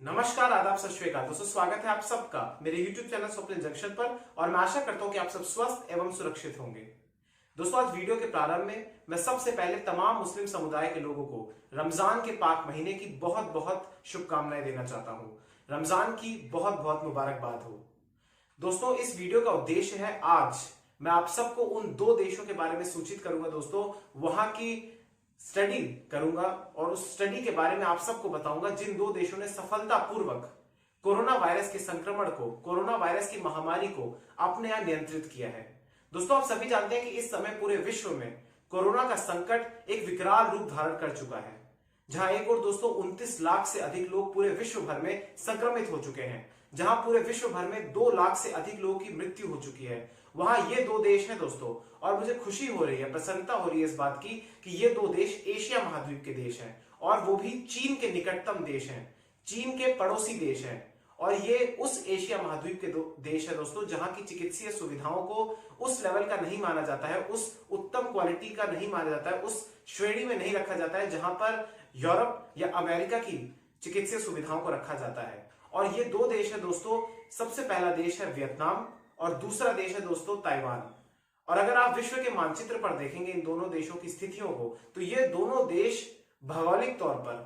नमस्कार, आदाब, सत श्री अकाल। दोस्तों, स्वागत है आप सबका मेरे YouTube चैनल स्वप्निल जंक्शन पर और मैं आशा करता हूं कि आप सब स्वस्थ एवं सुरक्षित होंगे। दोस्तों, आज वीडियो के प्रारंभ में मैं सबसे पहले तमाम मुस्लिम समुदाय के लोगों को रमजान के पाक महीने की बहुत बहुत शुभकामनाएं देना चाहता हूं। रमजान की बहुत बहुत मुबारकबाद हो। दोस्तों, इस वीडियो का उद्देश्य है, आज मैं आप सबको उन दो देशों के बारे में सूचित करूंगा। दोस्तों, वहां की स्टडी करूंगा और उस स्टडी के बारे में आप सबको बताऊंगा जिन दो देशों ने सफलतापूर्वक कोरोना वायरस के संक्रमण को, कोरोना वायरस की महामारी को अपने यहां नियंत्रित किया है। दोस्तों, आप सभी जानते हैं कि इस समय पूरे विश्व में कोरोना का संकट एक विकराल रूप धारण कर चुका है, जहां एक और दोस्तों 29 लाख से अधिक लोग पूरे विश्व भर में संक्रमित हो चुके हैं, जहां पूरे विश्व भर में 2 लाख से अधिक लोगों की मृत्यु हो चुकी है। वहां ये दो देश हैं दोस्तों, और मुझे खुशी हो रही है, प्रसन्नता हो रही है इस बात की कि ये दो देश एशिया महाद्वीप के देश हैं और वो भी चीन के निकटतम देश हैं, चीन के पड़ोसी देश हैं। और ये उस एशिया महाद्वीप के देश है दोस्तों, जहां की चिकित्सीय सुविधाओं को उस लेवल का नहीं माना जाता है, उस उत्तम क्वालिटी का नहीं माना जाता है, उस श्रेणी में नहीं रखा जाता है जहां पर यूरोप या अमेरिका की चिकित्सीय सुविधाओं को रखा जाता है। और ये दो देश है दोस्तों, सबसे पहला देश है वियतनाम और दूसरा देश है दोस्तों ताइवान। और अगर आप विश्व के मानचित्र पर देखेंगे इन दोनों देशों की स्थितियों को, तो ये दोनों देश भौगोलिक तौर पर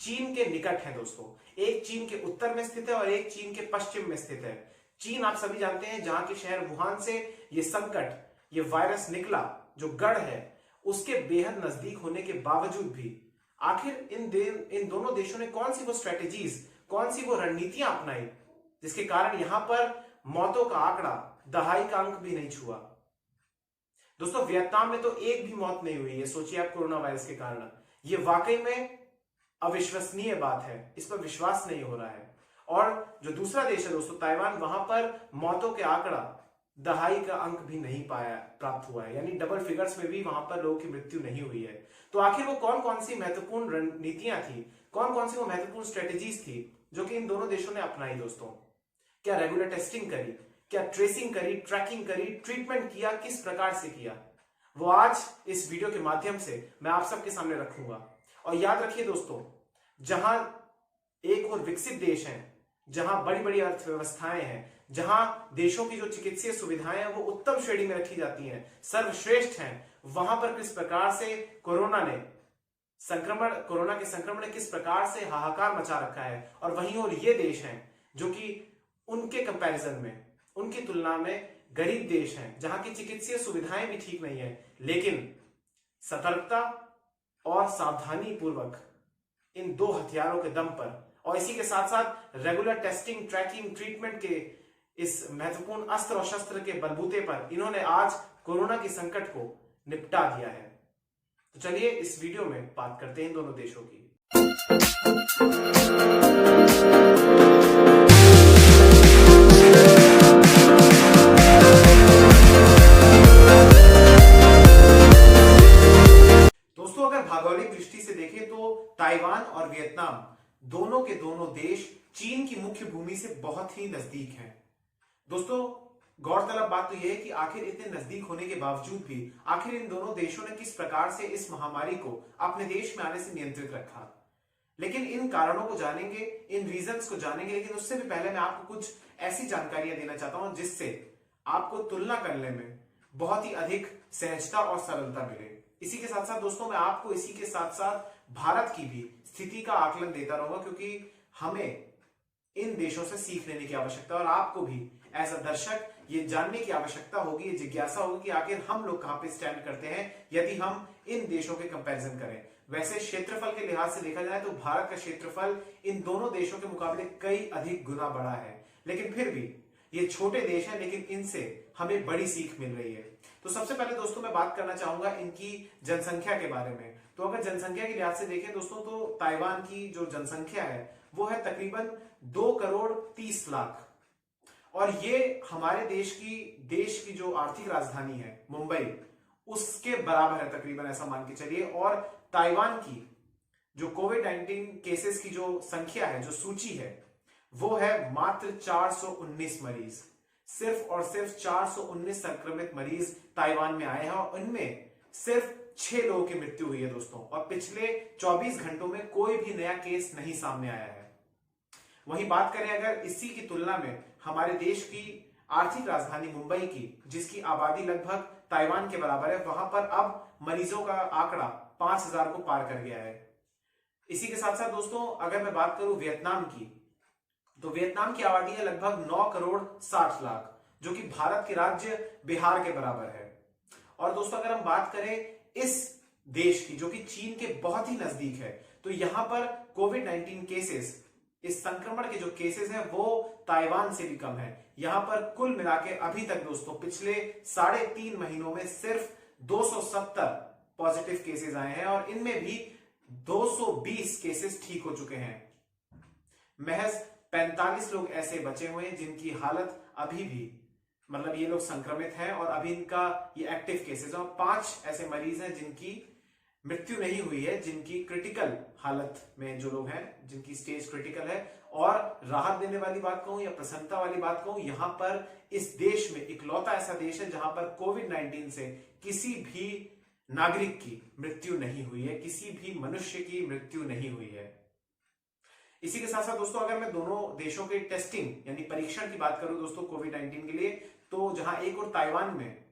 चीन के निकट है दोस्तों। एक चीन के उत्तर में स्थित है और एक चीन के पश्चिम में स्थित है। चीन आप सभी जानते हैं, जहां के शहर वुहान से ये संकट, ये वायरस निकला, जो गढ़ है, उसके बेहद नजदीक होने के बावजूद भी आखिर इन दोनों देशों ने कौन सी वो स्ट्रेटेजीज, कौन सी वो रणनीतियां अपनाई जिसके कारण यहां पर मौतों का आंकड़ा दहाई का अंक भी नहीं छुआ। दोस्तों, वियतनाम में तो एक भी मौत नहीं हुई है, सोचिए आप, कोरोना वायरस के कारण। ये वाकई में अविश्वसनीय बात है, इस पर विश्वास नहीं हो रहा है। और जो दूसरा देश है दोस्तों ताइवान, वहां पर मौतों के आंकड़ा दहाई का अंक भी नहीं प्राप्त हुआ है, यानी डबल फिगर्स में भी वहां पर लोगों की मृत्यु नहीं हुई है। तो आखिर वो कौन कौन सी महत्वपूर्ण रणनीतियां थी, कौन कौन सी वो महत्वपूर्ण स्ट्रेटेजीज थी जो कि इन दोनों देशों ने अपनाई दोस्तों? क्या रेगुलर टेस्टिंग करी, क्या ट्रेसिंग करी, ट्रैकिंग करी, ट्रीटमेंट किया, किस प्रकार से किया, वो आज इस वीडियो के माध्यम से मैं आप सबके सामने रखूंगा। और याद रखिए दोस्तों, जहां एक और विकसित देश है, जहां बड़ी बड़ी अर्थव्यवस्थाएं हैं, जहां देशों की जो चिकित्सीय सुविधाएं हैं वो उत्तम श्रेणी में रखी जाती हैं, सर्वश्रेष्ठ हैं, वहां पर किस प्रकार से कोरोना के संक्रमण ने किस प्रकार से हाहाकार मचा रखा है। और वहीं और ये देश हैं जो कि उनके कंपैरिजन में, उनकी तुलना में गरीब देश हैं, जहां की चिकित्सीय सुविधाएं भी ठीक नहीं है, लेकिन सतर्कता और सावधानी पूर्वक इन दो हथियारों के दम पर और इसी के साथ साथ रेगुलर टेस्टिंग, ट्रैकिंग, ट्रीटमेंट के इस महत्वपूर्ण अस्त्र और शस्त्र के बलबूते पर इन्होंने आज कोरोना के संकट को निपटा दिया है। तो चलिए इस वीडियो में बात करते हैं इन दोनों देशों की। दोस्तों, अगर भौगोलिक दृष्टि से देखें तो ताइवान और वियतनाम दोनों के दोनों देश चीन की मुख्य भूमि से बहुत ही नजदीक हैं। दोस्तों, गौरतलब बात तो यह है कि आखिर इतने नजदीक होने के बावजूद भी आखिर इन दोनों देशों ने किस प्रकार से इस महामारी को अपने देश में आने से नियंत्रित रखा। लेकिन इन कारणों को जानेंगे, इन रीजंस को जानेंगे, लेकिन उससे भी पहले मैं आपको कुछ ऐसी जानकारियां देना चाहता हूं जिससे आपको तुलना करने में बहुत ही अधिक सहजता और सरलता मिले। इसी के साथ साथ दोस्तों, मैं आपको इसी के साथ साथ भारत की भी स्थिति का आकलन देता रहूंगा, क्योंकि हमें इन देशों से सीख लेने की आवश्यकता है और आपको भी एज अ दर्शक ये जानने की आवश्यकता होगी, ये जिज्ञासा होगी कि आखिर हम लोग कहां पे स्टैंड करते हैं यदि हम इन देशों के कंपैरिजन करें। वैसे क्षेत्रफल के लिहाज से देखा जाए तो भारत का क्षेत्रफल इन दोनों देशों के मुकाबले कई अधिक गुना बड़ा है, लेकिन फिर भी ये छोटे देश हैं, लेकिन इनसे हमें बड़ी सीख मिल रही है। तो सबसे पहले दोस्तों मैं बात करना चाहूंगा इनकी जनसंख्या के बारे में। तो अगर जनसंख्या के लिहाज से देखें दोस्तों, तो ताइवान की जो जनसंख्या है वो है तकरीबन 2 करोड़ 30 लाख, और ये हमारे देश की जो आर्थिक राजधानी है मुंबई, उसके बराबर है तकरीबन, ऐसा मान के चलिए। और ताइवान की जो कोविड-19 केसेस की जो संख्या है, जो सूची है, वो है मात्र 419 मरीज। सिर्फ और सिर्फ 419 संक्रमित मरीज ताइवान में आए हैं और इनमें सिर्फ 6 लोगों की मृत्यु हुई है दोस्तों, और पिछले 24 घंटों में कोई भी नया केस नहीं सामने आया है। वहीं बात करें अगर इसी की तुलना में हमारे देश की आर्थिक राजधानी मुंबई की, जिसकी आबादी लगभग ताइवान के बराबर है, वहां पर अब मरीजों का आंकड़ा 5,000 को पार कर गया है। इसी के साथ साथ दोस्तों अगर मैं बात करूं वियतनाम की, तो वियतनाम की आबादी है लगभग 9 करोड़ 60 लाख, जो कि भारत के राज्य बिहार के बराबर है। और दोस्तों अगर हम बात करें इस देश की, जो कि चीन के बहुत ही नजदीक है, तो यहां पर कोविड-19 केसेस, इस संक्रमण के जो केसेस हैं वो ताइवान से भी कम है। यहां पर कुल मिला के अभी तक दोस्तों पिछले 3.5 महीनों में सिर्फ 270 पॉजिटिव केसेस आए हैं और इनमें भी 220 केसेस ठीक हो चुके हैं। महज 45 लोग ऐसे बचे हुए हैं जिनकी हालत अभी भी, मतलब ये लोग संक्रमित हैं और अभी इनका ये एक्टिव केसेस है, और 5 ऐसे मरीज हैं जिनकी मृत्यु नहीं हुई है, जिनकी क्रिटिकल हालत में जो लोग हैं, जिनकी स्टेज क्रिटिकल है। और राहत देने वाली बात कहूं या प्रसन्नता वाली बात कहूं, यहां पर इस देश में इकलौता ऐसा देश है जहां पर कोविड-19 से किसी भी नागरिक की मृत्यु नहीं हुई है, किसी भी मनुष्य की मृत्यु नहीं हुई है। इसी के साथ साथ दोस्तों अगर मैं दोनों देशों के टेस्टिंग यानी परीक्षण की बात करूं दोस्तों कोविड-19 के लिए, तो जहां एक और ताइवान में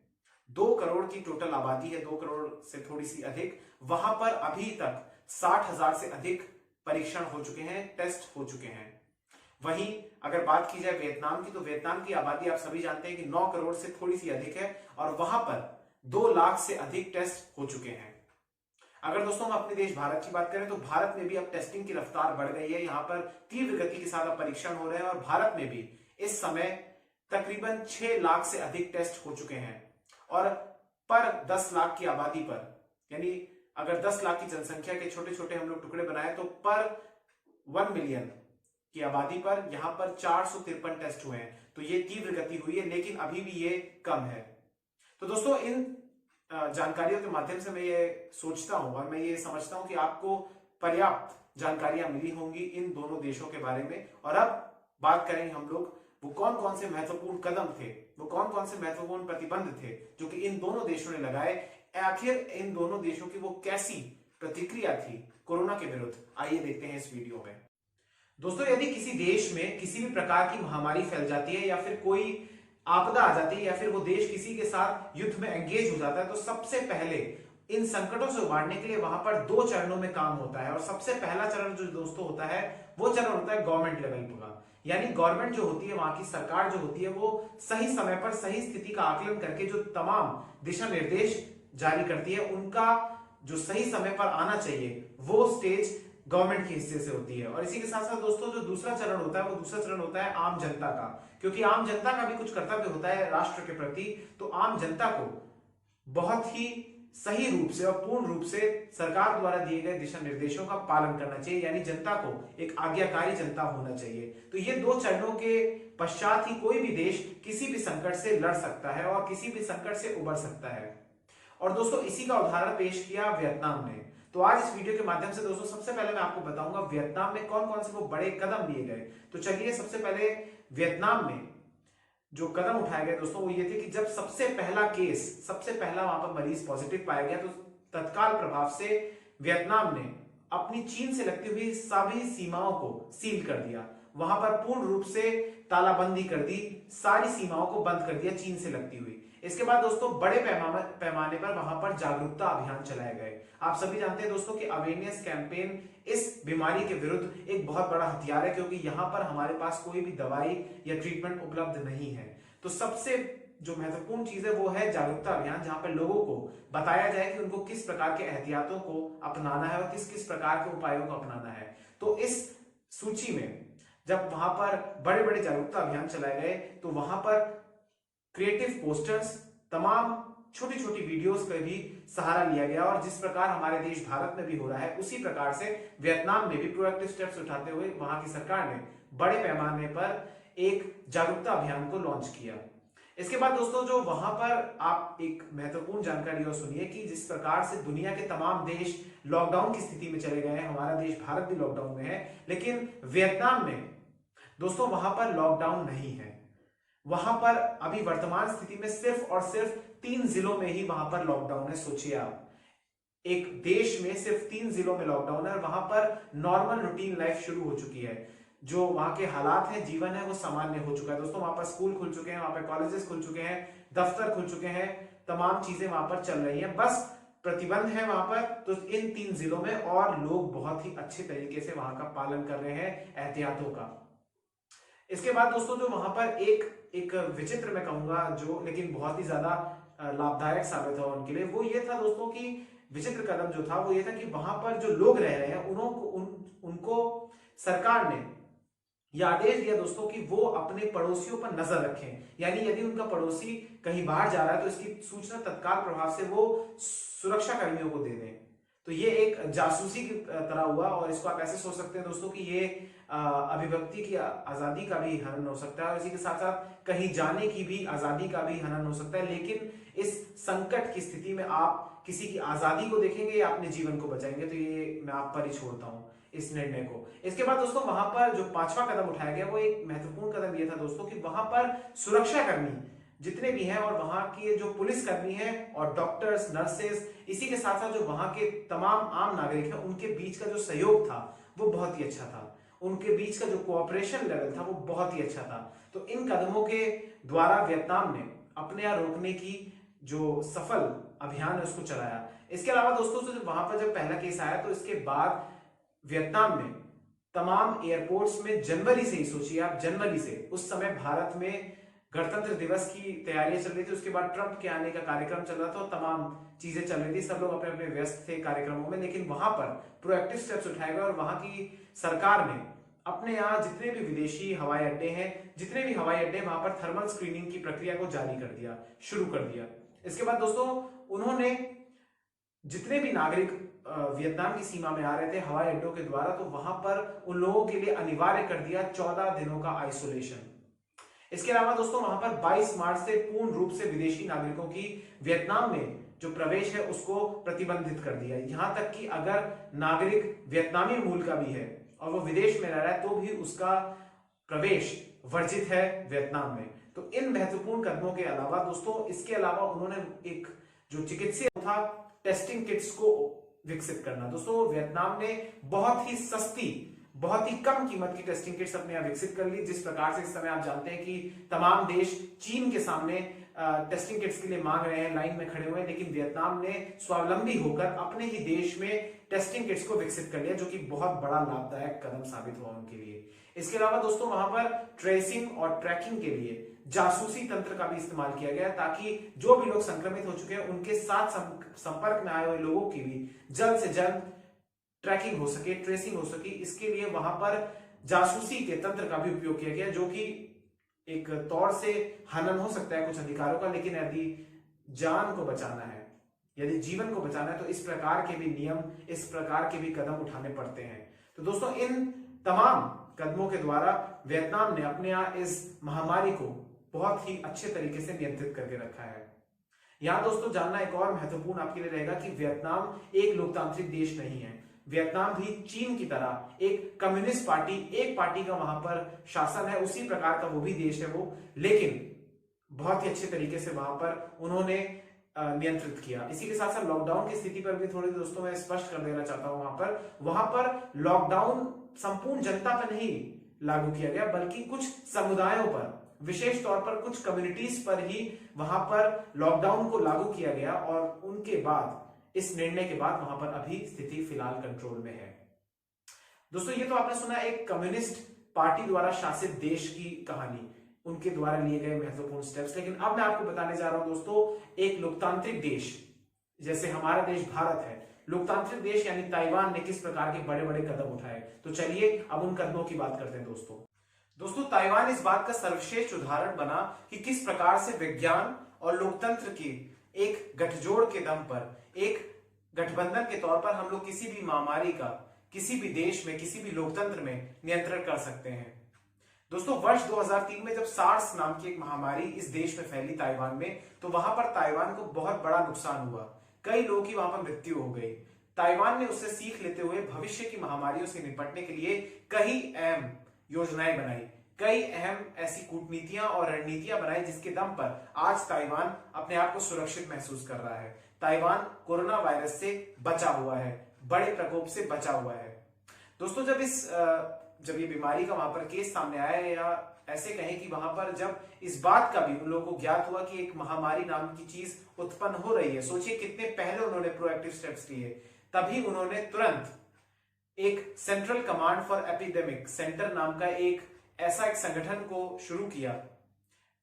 2 करोड़ की टोटल आबादी है, 2 करोड़ से थोड़ी सी अधिक, वहां पर अभी तक 60,000 से अधिक परीक्षण हो चुके हैं, टेस्ट हो चुके हैं। वहीं अगर बात की जाए वियतनाम की, तो वियतनाम की आबादी आप सभी जानते हैं कि 9 करोड़ से थोड़ी सी अधिक है और वहां पर 2 लाख से अधिक टेस्ट हो चुके हैं। अगर दोस्तों हम अपने देश भारत की बात करें, तो भारत में भी अब टेस्टिंग की रफ्तार बढ़ गई है। यहाँ पर तीव्र गति के साथ अब परीक्षण हो रहे हैं और भारत में भी इस समय तकरीबन 6 लाख से अधिक टेस्ट हो चुके हैं। और पर 10 लाख की आबादी पर, यानी अगर 10 लाख की जनसंख्या के छोटे छोटे हम लोग टुकड़े बनाए, तो पर 1 मिलियन की आबादी पर यहां पर 453 टेस्ट हुए हैं। तो ये तीव्र गति हुई है, लेकिन अभी भी ये कम है। तो दोस्तों इन जानकारियों के माध्यम से मैं ये सोचता हूं और मैं ये समझता हूं कि आपको पर्याप्त जानकारियां मिली होंगी इन दोनों देशों के बारे में। और अब बात करेंगे हम लोग वो कौन कौन से महत्वपूर्ण कदम थे, वो कौन कौन से महत्वपूर्ण प्रतिबंध थे जो कि इन दोनों देशों ने लगाए। आखिर इन दोनों देशों की वो कैसी प्रतिक्रिया थी कोरोना के विरुद्ध, आइए देखते हैं इस वीडियो में। दोस्तों यदि किसी देश में किसी भी प्रकार की महामारी फैल जाती है या फिर कोई आपदा आ जाती है या फिर वो देश किसी के साथ युद्ध में एंगेज हो जाता है, तो सबसे पहले इन संकटों से उबारने के लिए वहां पर 2 चरणों में काम होता है। और सबसे पहला चरण जो दोस्तों होता है वो चरण होता है गवर्नमेंट लेवल का, यानी गवर्नमेंट जो होती है, वहां की सरकार जो होती है, वो सही समय पर सही स्थिति का आकलन करके जो तमाम दिशा निर्देश जारी करती है, उनका जो सही समय पर आना चाहिए वो स्टेज गवर्नमेंट के हिस्से से होती है। और इसी के साथ साथ दोस्तों जो दूसरा चरण होता है वो दूसरा चरण होता है आम जनता का, क्योंकि आम जनता का भी कुछ कर्तव्य होता है राष्ट्र के प्रति। तो आम जनता को बहुत ही सही रूप से और पूर्ण रूप से सरकार द्वारा दिए गए दिशा निर्देशों का पालन करना चाहिए, यानी जनता को एक आज्ञाकारी जनता होना चाहिए। तो ये 2 चरणों के पश्चात ही कोई भी देश किसी भी संकट से लड़ सकता है और किसी भी संकट से उबर सकता है। और दोस्तों इसी का उदाहरण पेश किया वियतनाम ने। तो आज इस वीडियो के माध्यम से दोस्तों सबसे पहले मैं आपको बताऊंगा वियतनाम में कौन कौन से वो बड़े कदम लिए गए। तो चलिए सबसे पहले वियतनाम में जो कदम उठाए गए दोस्तों वो ये थे कि जब सबसे पहला वहां पर मरीज पॉजिटिव पाया गया, तो तत्काल प्रभाव से वियतनाम ने अपनी चीन से लगती हुई सभी सीमाओं को सील कर दिया। वहां पर पूर्ण रूप से तालाबंदी कर दी, सारी सीमाओं को बंद कर दिया चीन से लगती हुई। इसके बाद दोस्तों बड़े पैमाने पर वहां पर जागरूकता अभियान चलाए गए। आप सभी जानते हैं दोस्तों कि अवेयरनेस कैंपेन इस बीमारी के विरुद्ध एक बहुत बड़ा हथियार है, क्योंकि यहां पर हमारे पास कोई भी दवाई या ट्रीटमेंट उपलब्ध नहीं है। तो सबसे जो महत्वपूर्ण चीज है वो है जागरूकता अभियान, जहां पर लोगों को बताया जाए कि उनको किस प्रकार के एहतियातों को अपनाना है और किस किस प्रकार के उपायों को अपनाना है। तो इस सूची में जब वहां पर बड़े बड़े जागरूकता अभियान चलाए गए, तो वहां पर क्रिएटिव पोस्टर्स, तमाम छोटी छोटी वीडियोस का भी सहारा लिया गया। और जिस प्रकार हमारे देश भारत में भी हो रहा है, उसी प्रकार से वियतनाम में भी प्रोएक्टिव स्टेप्स उठाते हुए वहां की सरकार ने बड़े पैमाने पर एक जागरूकता अभियान को लॉन्च किया। इसके बाद दोस्तों जो वहां पर आप एक महत्वपूर्ण जानकारी और सुनिए कि जिस प्रकार से दुनिया के तमाम देश लॉकडाउन की स्थिति में चले गए हैं, हमारा देश भारत भी लॉकडाउन में है, लेकिन वियतनाम में दोस्तों वहां पर लॉकडाउन नहीं है। वहां पर अभी वर्तमान स्थिति में सिर्फ और सिर्फ 3 जिलों में ही वहां पर लॉकडाउन है। सोचिए आप, एक देश में सिर्फ 3 जिलों में लॉकडाउन है और वहां पर नॉर्मल रूटीन लाइफ शुरू हो चुकी है। जो वहां के हालात हैं, जीवन है, वो सामान्य हो चुका है। दोस्तों वहां पर स्कूल खुल चुके हैं, वहां पर कॉलेजेस खुल चुके हैं, दफ्तर खुल चुके हैं, तमाम चीजें वहां पर चल रही हैं। बस प्रतिबंध है वहां पर तो इन 3 जिलों में, और लोग बहुत ही अच्छे तरीके से वहां का पालन कर रहे हैं एहतियातों का। इसके बाद दोस्तों जो वहां पर एक विचित्र मैं कहूंगा, जो लेकिन बहुत ही ज्यादा लाभदायक साबित हुआ उनके लिए, वो ये था दोस्तों कि विचित्र कदम जो था वो ये था कि वहां पर जो लोग रह रहे हैं उनको सरकार ने यह आदेश दिया दोस्तों कि वो अपने पड़ोसियों पर नजर रखें। यानी यदि उनका पड़ोसी कहीं बाहर जा रहा है तो इसकी सूचना तत्काल प्रभाव से वो सुरक्षा कर्मियों को दे दें। तो ये एक जासूसी की तरह हुआ, और इसको आप ऐसे सोच सकते हैं दोस्तों कि ये अभिव्यक्ति की आजादी का भी हनन हो सकता है, और इसी के साथ साथ कहीं जाने की भी आजादी का भी हनन हो सकता है। लेकिन इस संकट की स्थिति में आप किसी की आजादी को देखेंगे या अपने जीवन को बचाएंगे, तो ये मैं आप पर ही छोड़ता हूं इस निर्णय को। इसके बाद दोस्तों वहां पर जो 5वां कदम उठाया गया वो एक महत्वपूर्ण कदम ये था दोस्तों कि वहां पर सुरक्षाकर्मी जितने भी हैं और वहां के जो पुलिसकर्मी हैं और डॉक्टर्स, नर्सेस, इसी के साथ साथ जो वहां के तमाम आम नागरिक हैं, उनके बीच का जो सहयोग था वो बहुत ही अच्छा था। उनके बीच का जो कोऑपरेशन लेवल था वो बहुत ही अच्छा था। तो इन कदमों के द्वारा वियतनाम ने अपने यहाँ रोकने की जो सफल अभियान है उसको चलाया। इसके अलावा दोस्तों वहां पर जब पहला केस आया तो इसके बाद वियतनाम में तमाम एयरपोर्ट्स में जनवरी से ही, सोचिए आप, जनवरी से, उस समय भारत में गणतंत्र दिवस की तैयारियां चल रही थी। उसके बाद ट्रंप के आने का कार्यक्रम चल रहा था और तमाम चीजें चल रही थी, सब लोग अपने अपने व्यस्त थे कार्यक्रमों में। लेकिन वहां पर प्रोएक्टिव स्टेप्स उठाए गए और वहां की सरकार ने अपने यहाँ जितने भी विदेशी हवाई अड्डे हैं, जितने भी हवाई अड्डे, वहां पर थर्मल स्क्रीनिंग की प्रक्रिया को जारी कर दिया, शुरू कर दिया। इसके बाद दोस्तों उन्होंने जितने भी नागरिक वियतनाम की सीमा में आ रहे थे हवाई अड्डों के द्वारा, तो वहां पर उन लोगों के लिए अनिवार्य कर दिया 14 दिनों का आइसोलेशन। इसके अलावा दोस्तों वहां पर 22 मार्च से पूर्ण रूप से विदेशी नागरिकों की वियतनाम में जो प्रवेश है उसको प्रतिबंधित कर दिया। यहां तक कि अगर नागरिक वियतनामी मूल का भी है और वो विदेश में रह रहा है तो भी उसका प्रवेश वर्जित है वियतनाम में। तो इन महत्वपूर्ण कदमों के अलावा दोस्तों, इसके अलावा उन्होंने एक जो चिकित्सीय था टेस्टिंग किट्स को विकसित करना। दोस्तों वियतनाम ने बहुत ही सस्ती, बहुत ही कम कीमत की टेस्टिंग किट्स अपने यहाँ विकसित कर ली। जिस प्रकार से इस समय आप जानते हैं कि तमाम देश चीन के सामने टेस्टिंग किट्स के लिए मांग रहे हैं, लाइन में खड़े हुए हैं, लेकिन वियतनाम ने स्वावलंबी होकर अपने ही देश में टेस्टिंग किट्स को विकसित कर लिया, जो कि बहुत बड़ा लाभदायक कदम साबित हुआ उनके लिए। इसके अलावा दोस्तों वहां पर ट्रेसिंग और ट्रैकिंग के लिए जासूसी तंत्र का भी इस्तेमाल किया गया, ताकि जो भी लोग संक्रमित हो चुके हैं उनके साथ संपर्क में आए हुए लोगों की भी जल्द से जल्द ट्रैकिंग हो सके, ट्रेसिंग हो सके। इसके लिए वहां पर जासूसी के तंत्र का भी उपयोग किया गया, जो कि एक तौर से हनन हो सकता है कुछ अधिकारों का, लेकिन यदि जान को बचाना है, यदि जीवन को बचाना है, तो इस प्रकार के भी नियम, इस प्रकार के भी कदम उठाने पड़ते हैं। तो दोस्तों इन तमाम कदमों के द्वारा वियतनाम ने अपने यहाँ इस महामारी को बहुत ही अच्छे तरीके से नियंत्रित करके रखा है। यहां दोस्तों जानना एक और महत्वपूर्ण आपके लिए रहेगा कि वियतनाम एक लोकतांत्रिक देश नहीं है। वियतनाम भी चीन की तरह एक कम्युनिस्ट पार्टी, एक पार्टी का वहां पर शासन है, उसी प्रकार का वो भी देश है वो, लेकिन बहुत ही अच्छे तरीके से वहां पर उन्होंने नियंत्रित किया। इसी के साथ साथ लॉकडाउन की स्थिति पर भी थोड़ी दोस्तों मैं स्पष्ट कर देना चाहता हूं। वहां पर लॉकडाउन संपूर्ण जनता पर नहीं लागू किया गया, बल्कि कुछ समुदायों पर, विशेष तौर पर कुछ कम्युनिटीज पर ही वहां पर लॉकडाउन को लागू किया गया, और उनके बाद, इस निर्णय के बाद वहां पर अभी स्थिति फिलहाल कंट्रोल में है। दोस्तों ये तो आपने सुना एक कम्युनिस्ट पार्टी द्वारा शासित देश की कहानी, उनके द्वारा लिए गए महत्वपूर्ण स्टेप्स। लेकिन अब मैं आपको बताने जा रहा हूं दोस्तों एक लोकतांत्रिक देश जैसे हमारा देश भारत है, लोकतांत्रिक देश यानी ताइवान ने किस प्रकार के बड़े बड़े कदम उठाए। तो चलिए अब उन कदमों की बात करते हैं दोस्तों ताइवान इस बात का सर्वश्रेष्ठ उदाहरण बना कि किस प्रकार से विज्ञान और लोकतंत्र की एक गठजोड़ के दम पर, एक गठबंधन के तौर पर हम लोग किसी भी महामारी का किसी भी देश में, किसी भी लोकतंत्र में नियंत्रण कर सकते हैं। दोस्तों वर्ष 2003 में जब सार्स नाम की एक महामारी इस देश में फैली ताइवान में, तो वहां पर ताइवान को बहुत बड़ा नुकसान हुआ, कई लोगों की वहां पर मृत्यु हो गई। ताइवान ने उससे सीख लेते हुए भविष्य की महामारियों से निपटने के लिए कई अहम योजनाएं बनाई, कई अहम ऐसी कूटनीतियां और रणनीतियां बनाई जिसके दम पर आज ताइवान अपने आप को सुरक्षित महसूस कर रहा है। ताइवान कोरोना वायरस से बचा हुआ है, बड़े प्रकोप से बचा हुआ है। दोस्तों जब इस जब ये बीमारी का वहां पर केस सामने आया, या ऐसे कहें कि वहां पर जब इस बात का भी उन लोगों को ज्ञात हुआ कि एक महामारी नाम की चीज उत्पन्न हो रही है, सोचिए कितने पहले उन्होंने प्रोएक्टिव स्टेप्स लिए, तभी उन्होंने तुरंत एक central command for epidemic centre नाम का एक ऐसा एक संगठन को शुरू किया,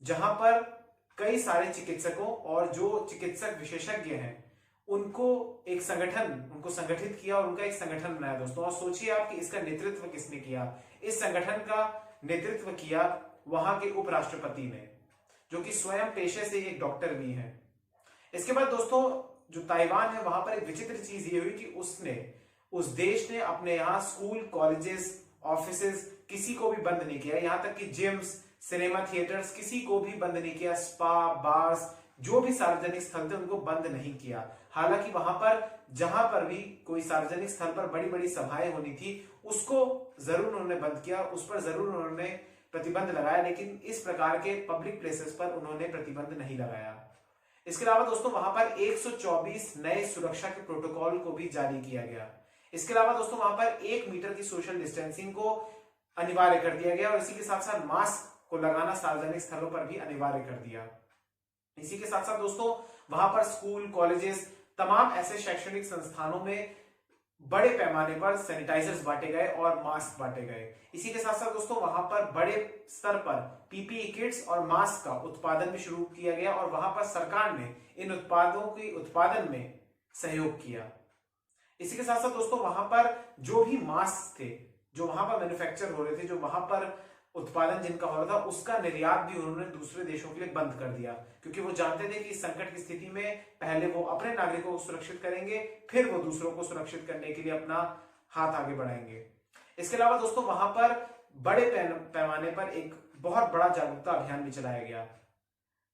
जहां पर कई सारे चिकित्सकों और जो चिकित्सक विशेषज्ञ हैं उनको एक संगठन, उनको संगठित किया और उनका एक संगठन बनाया दोस्तों। और सोचिए आप कि इसका नेतृत्व किसने किया। इस संगठन का नेतृत्व किया वहां के उपराष्ट्रपति ने, जो कि स्वयं पेशे से एक डॉक्टर भी हैं। इसके बाद दोस्तों जो ताइवान है, वहां पर एक विचित्र चीज ये हुई कि उस देश ने अपने यहाँ स्कूल, कॉलेजेस, ऑफिसेस किसी को भी बंद नहीं किया, यहां तक कि जिम्स, सिनेमा थिएटर्स किसी को भी बंद नहीं किया, स्पा, बार्स, जो भी सार्वजनिक स्थल थे उनको बंद नहीं किया। हालांकि वहां पर जहां पर भी कोई सार्वजनिक स्थल पर बड़ी बड़ी सभाएं होनी थी उसको जरूर उन्होंने बंद किया, उस पर जरूर उन्होंने प्रतिबंध लगाया, लेकिन इस प्रकार के पब्लिक प्लेसेस पर उन्होंने प्रतिबंध नहीं लगाया। इसके अलावा दोस्तों वहां पर 124 नए सुरक्षा के प्रोटोकॉल को भी जारी किया गया। इसके अलावा दोस्तों वहां पर 1 मीटर की सोशल डिस्टेंसिंग को अनिवार्य कर दिया गया और इसी के साथ साथ मास्क को लगाना सार्वजनिक स्थलों पर भी अनिवार्य कर दिया। इसी के साथ साथ दोस्तों वहां पर स्कूल, कॉलेजेस, तमाम ऐसे शैक्षणिक संस्थानों में बड़े पैमाने पर सैनिटाइजर्स बांटे गए और मास्क बांटे गए। इसी के साथ साथ दोस्तों वहां पर बड़े स्तर पर पीपीई किट्स और मास्क का उत्पादन भी शुरू किया गया और वहां पर सरकार ने इन उत्पादों के उत्पादन में सहयोग किया। इसी के साथ साथ दोस्तों वहां पर जो भी मास्क थे, जो वहां पर मैन्युफैक्चर हो रहे थे, जो वहां पर उत्पादन जिनका हो रहा था, उसका निर्यात भी उन्होंने दूसरे देशों के लिए बंद कर दिया, क्योंकि वो जानते थे कि इस संकट की स्थिति में पहले वो अपने नागरिकों को सुरक्षित करेंगे, फिर वो दूसरों को सुरक्षित करने के लिए अपना हाथ आगे बढ़ाएंगे। इसके अलावा दोस्तों वहां पर बड़े पैमाने पर एक बहुत बड़ा जागरूकता अभियान भी चलाया गया।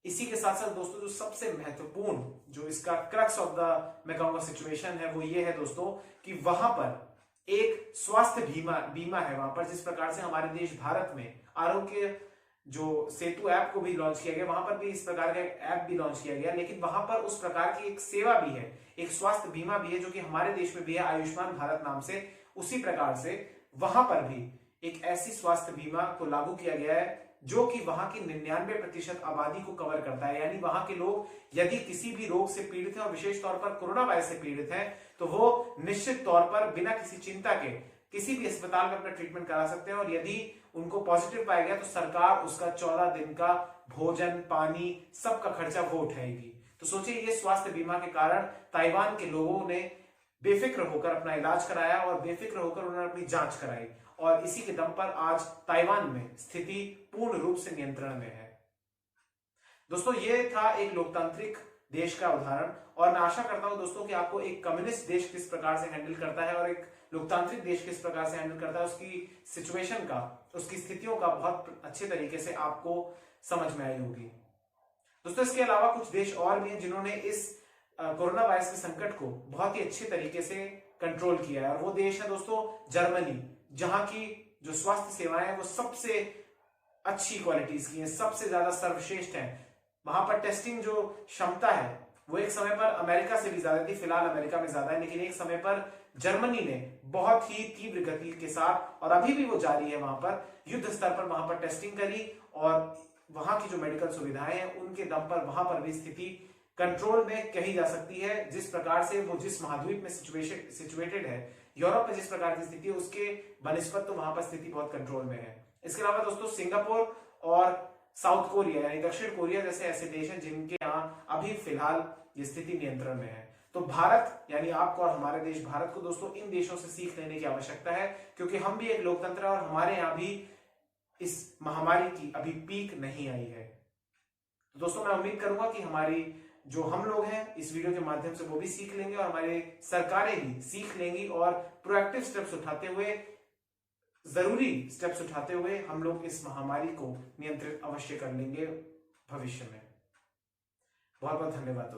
इसी के साथ साथ दोस्तों जो सबसे महत्वपूर्ण, जो इसका क्रक्स ऑफ द मैं कहूंगा सिचुएशन है, वो ये है दोस्तों कि वहां पर एक स्वास्थ्य बीमा है वहां पर, जिस प्रकार से हमारे देश भारत में आरोग्य जो सेतु ऐप को भी लॉन्च किया गया, वहां पर भी इस प्रकार का ऐप भी लॉन्च किया गया, लेकिन वहां पर उस प्रकार की एक सेवा भी है, एक स्वास्थ्य बीमा भी है, जो कि हमारे देश में भी है, आयुष्मान भारत नाम से। उसी प्रकार से वहां पर भी एक ऐसी स्वास्थ्य बीमा को लागू किया गया है जो कि वहां की 99% आबादी को कवर करता है। यानी वहां के लोग यदि किसी भी रोग से पीड़ित हैं और विशेष तौर पर कोरोना वायरस से पीड़ित हैं, तो वो निश्चित तौर पर बिना किसी चिंता के किसी भी अस्पताल में अपना ट्रीटमेंट करा सकते हैं और यदि उनको पॉजिटिव पाया गया तो सरकार उसका 14 दिन का भोजन, पानी, सबका खर्चा वो उठाएगी। तो सोचिए ये स्वास्थ्य बीमा के कारण ताइवान के लोगों ने बेफिक्र होकर अपना इलाज कराया और बेफिक्र होकर उन्होंने अपनी जांच कराई और इसी के दम पर आज ताइवान में स्थिति पूर्ण रूप से नियंत्रण में है। दोस्तों ये था एक लोकतांत्रिक देश का उदाहरण और मैं आशा करता हूं दोस्तों कि आपको एक कम्युनिस्ट देश किस प्रकार से हैंडल करता है और एक लोकतांत्रिक देश किस प्रकार से हैंडल करता है, उसकी सिचुएशन का, उसकी स्थितियों का बहुत अच्छे तरीके से आपको समझ में आई होगी। दोस्तों इसके अलावा कुछ देश और भी हैं जिन्होंने इस कोरोना वायरस के संकट को बहुत ही अच्छे तरीके से कंट्रोल किया है और वो देश है दोस्तों जर्मनी, जहां की जो स्वास्थ्य सेवाएं हैं वो सबसे अच्छी क्वालिटीज की हैं, सबसे ज्यादा सर्वश्रेष्ठ है। वहां पर टेस्टिंग जो क्षमता है वो एक समय पर अमेरिका से भी ज्यादा थी, फिलहाल अमेरिका में ज्यादा है, लेकिन एक समय पर जर्मनी ने बहुत ही तीव्र गति के साथ और अभी भी वो जारी है वहां पर युद्ध स्तर पर वहां पर टेस्टिंग करी और वहां की जो मेडिकल सुविधाएं हैं उनके दम पर वहां पर भी स्थिति कंट्रोल में कही जा सकती है। जिस प्रकार से वो जिस महाद्वीप में सिचुएटेड है, यूरोप में जिस प्रकार की स्थिति है उसके बनिस्बत तो वहां पर स्थिति बहुत कंट्रोल में है। इसके अलावा दोस्तों सिंगापुर और साउथ कोरिया यानी दक्षिण कोरिया जैसे ऐसे देश हैं जिनके यहाँ अभी फिलहाल ये स्थिति नियंत्रण में है। तो भारत यानी आपको और हमारे देश भारत को दोस्तों इन देशों से सीख लेने की आवश्यकता है, क्योंकि हम भी एक लोकतंत्र है और हमारे यहाँ भी इस महामारी की अभी पीक नहीं आई है। तो दोस्तों मैं उम्मीद करूंगा कि हमारी जो हम लोग हैं इस वीडियो के माध्यम से वो भी सीख लेंगे और हमारी सरकारें भी सीख लेंगी और प्रोएक्टिव स्टेप्स उठाते हुए, जरूरी स्टेप्स उठाते हुए हम लोग इस महामारी को नियंत्रित अवश्य कर लेंगे भविष्य में। बहुत बहुत धन्यवाद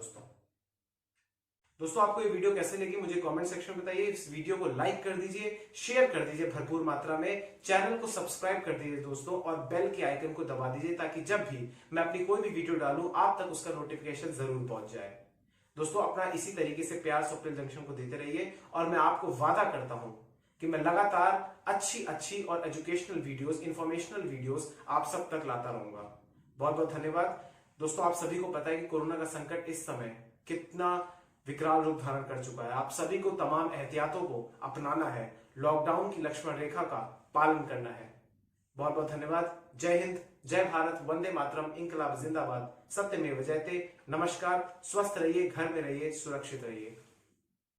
दोस्तों आपको ये वीडियो कैसे लगी मुझे कमेंट सेक्शन में बताइए। इस वीडियो को लाइक कर दीजिए, शेयर कर दीजिए भरपूर मात्रा में, चैनल को सब्सक्राइब कर दीजिए दोस्तों और बेल के आइकन को दबा दीजिए ताकि जब भी मैं अपनी कोई भी वीडियो डालूं आप तक उसका नोटिफिकेशन जरूर पहुंच जाए। दोस्तों अपना इसी तरीके से प्यार स्वप्निल जंक्शन को देते रहिए और मैं आपको वादा करता हूं कि मैं लगातार अच्छी और एजुकेशनल वीडियोस, इंफॉर्मेशनल वीडियोस आप सब तक लाता रहूंगा। बहुत बहुत धन्यवाद दोस्तों। आप सभी को पता है कि कोरोना का संकट इस समय कितना विकराल रूप धारण कर चुका है। आप सभी को तमाम एहतियातों को अपनाना है, लॉकडाउन की लक्ष्मण रेखा का पालन करना है। बहुत बहुत धन्यवाद। जय हिंद, जय भारत, वंदे मातरम, इंकलाब जिंदाबाद, सत्यमेव जयते। नमस्कार, स्वस्थ रहिए, घर में रहिए, सुरक्षित रहिए।